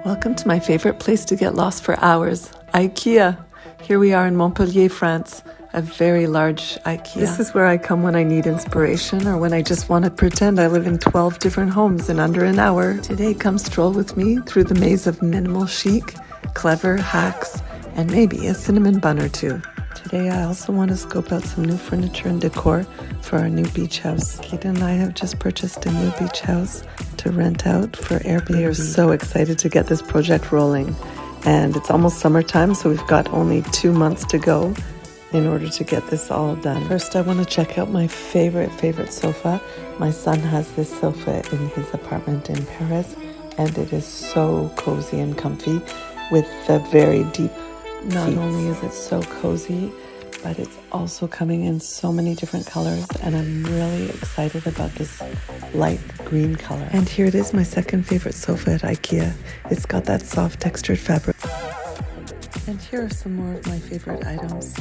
Welcome to my favorite place to get lost for hours, IKEA. Here we are in Montpellier, France, a very large IKEA. This is where I come when I need inspiration or when I just want to pretend I live in 12 different homes in under an hour. Today, come stroll with me through the maze of minimal chic, clever hacks, and maybe a cinnamon bun or two. Today, I also want to scope out some new furniture and decor for our new beach house. Keita and I have just purchased a new beach house to rent out for Airbnb. We are so excited to get this project rolling. And it's almost summertime, so we've got only 2 months to go in order to get this all done. First, I want to check out my favorite sofa. My son has this sofa in his apartment in Paris, and it is so cozy and comfy with the very deep seats. Not only is it so cozy, but it's also coming in so many different colors, and I'm really excited about this light green color. And here it is, my second favorite sofa at IKEA. It's got that soft textured fabric. And here are some more of my favorite items.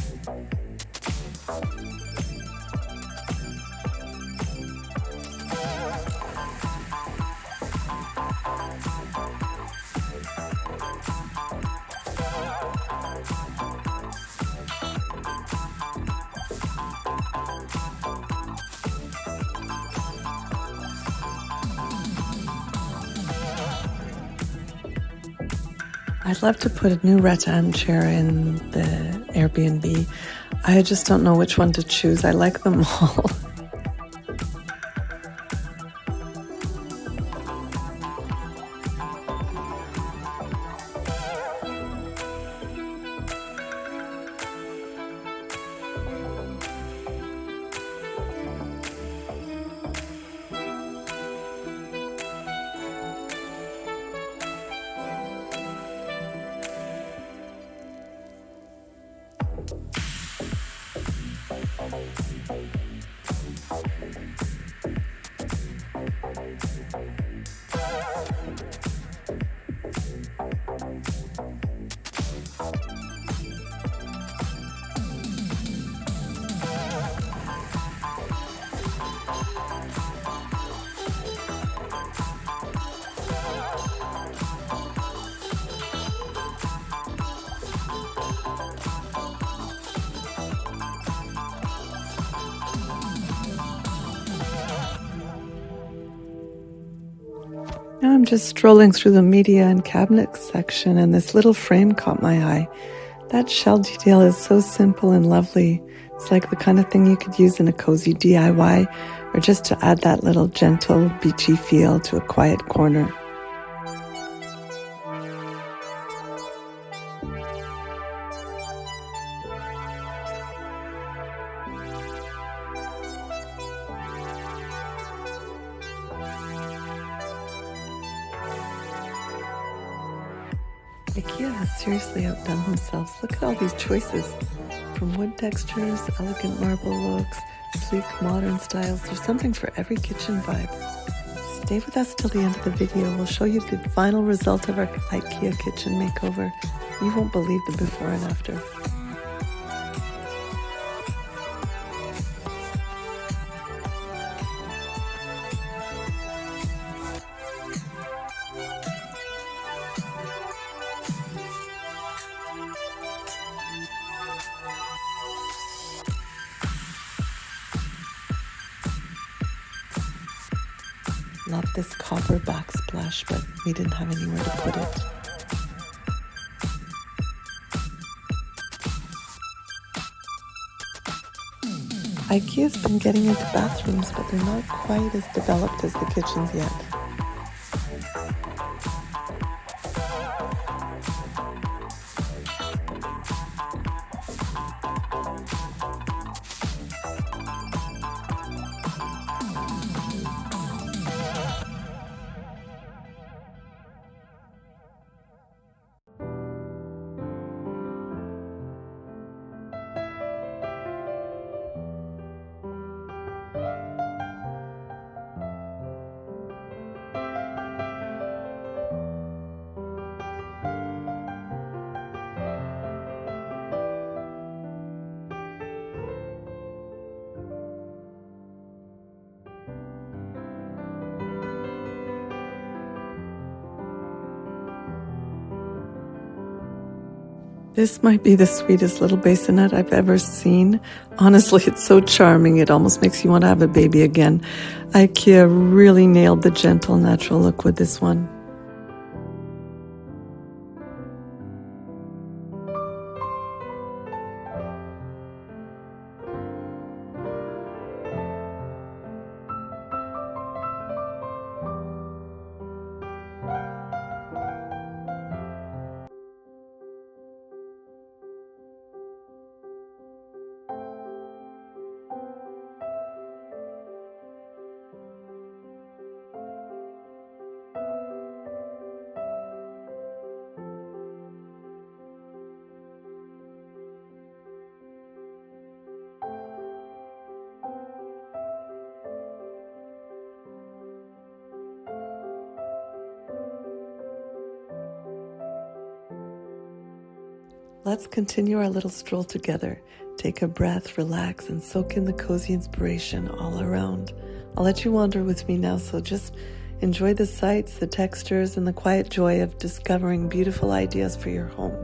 I'd love to put a new rattan chair in the Airbnb. I just don't know which one to choose. I like them all. Now I'm just strolling through the media and cabinets section, and this little frame caught my eye. That shell detail is so simple and lovely. It's like the kind of thing you could use in a cozy DIY or just to add that little gentle, beachy feel to a quiet corner. IKEA has seriously outdone themselves. Look at all these choices. From wood textures, elegant marble looks, sleek modern styles, there's something for every kitchen vibe. Stay with us till the end of the video. We'll show you the final result of our IKEA kitchen makeover. You won't believe the before and after. Love this copper backsplash, but we didn't have anywhere to put it. IKEA's been getting into bathrooms, but they're not quite as developed as the kitchens yet. This might be the sweetest little bassinet I've ever seen. Honestly, it's so charming, it almost makes you want to have a baby again. IKEA really nailed the gentle, natural look with this one. Let's continue our little stroll together. Take a breath, relax, and soak in the cozy inspiration all around. I'll let you wander with me now, so just enjoy the sights, the textures, and the quiet joy of discovering beautiful ideas for your home.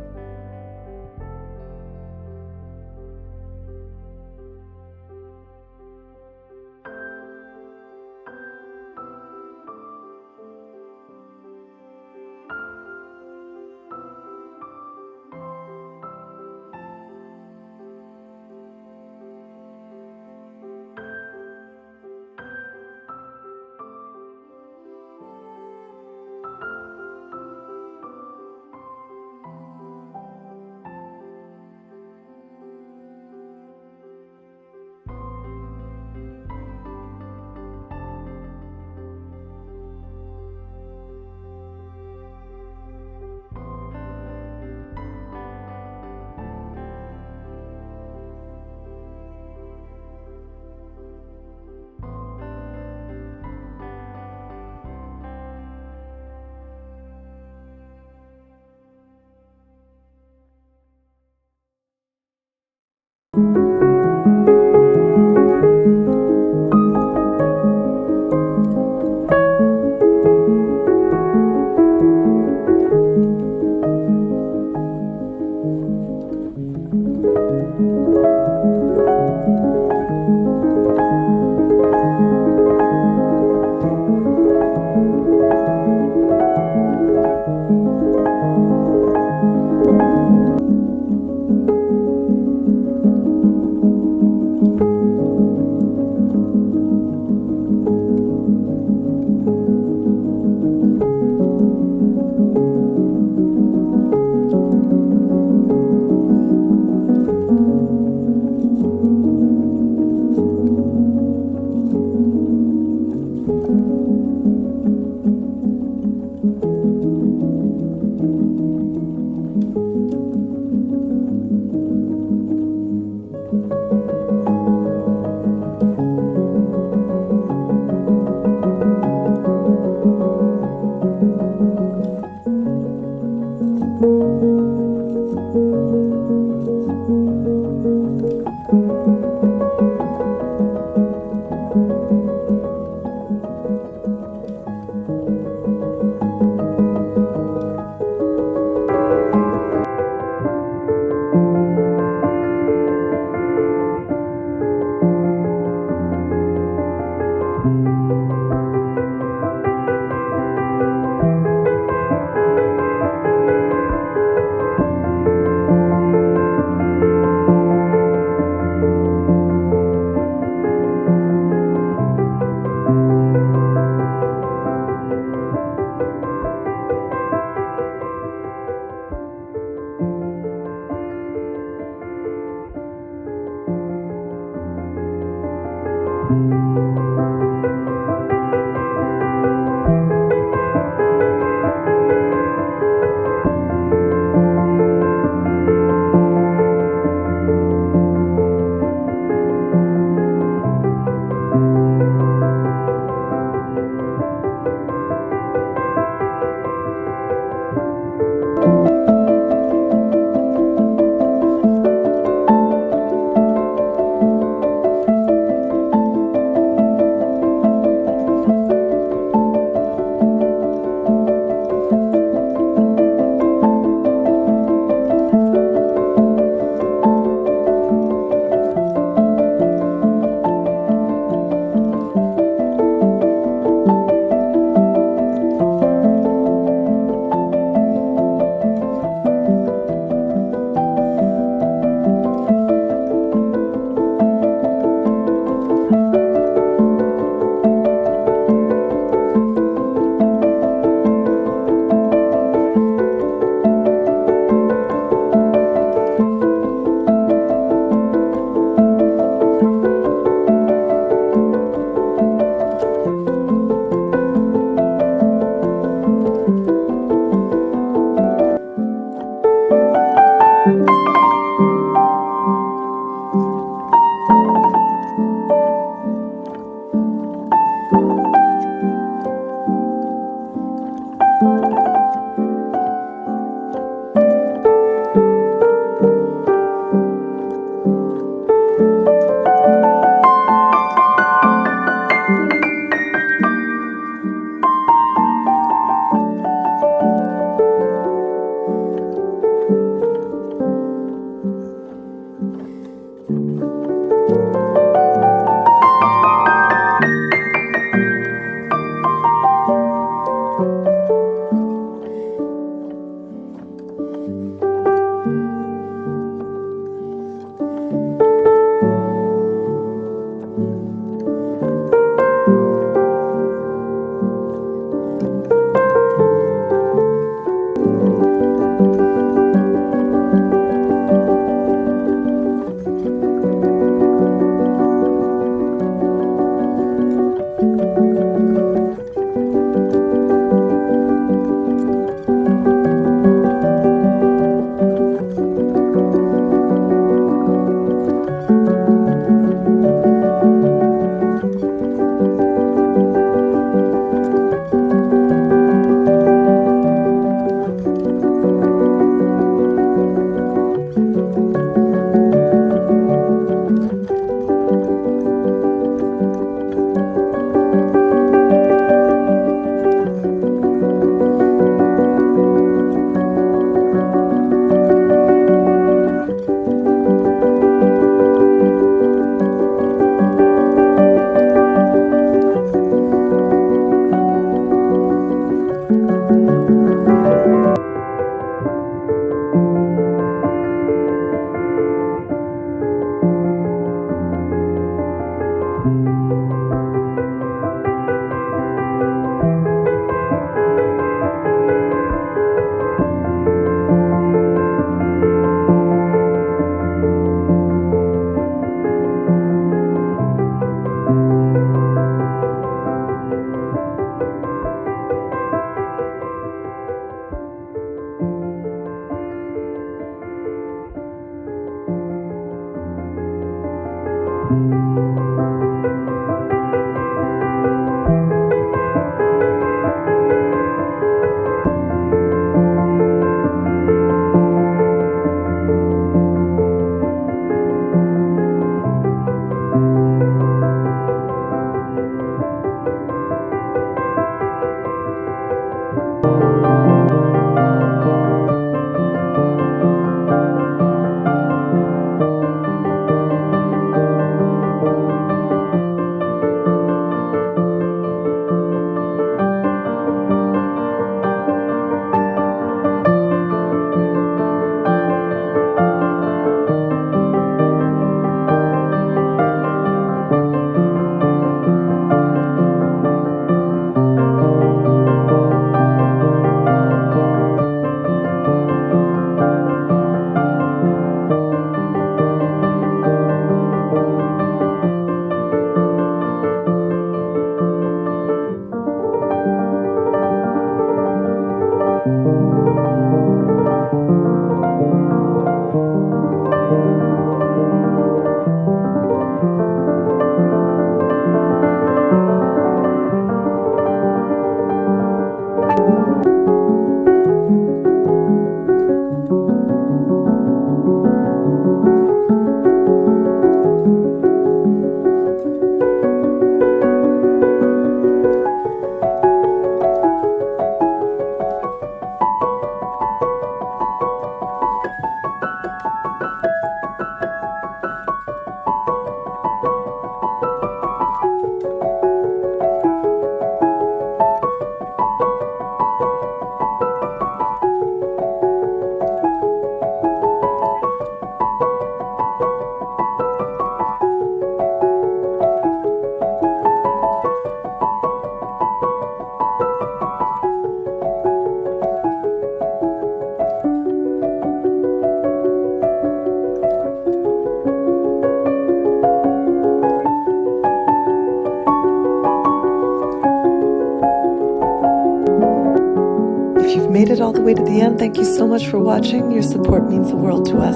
all the way to the end, thank you so much for watching. Your support means the world to us.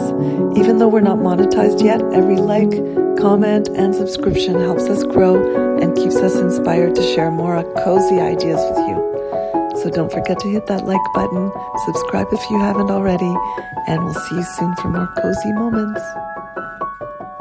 Even though we're not monetized yet, every like, comment, and subscription helps us grow and keeps us inspired to share more cozy ideas with you. So don't forget to hit that like button, subscribe if you haven't already, and we'll see you soon for more cozy moments.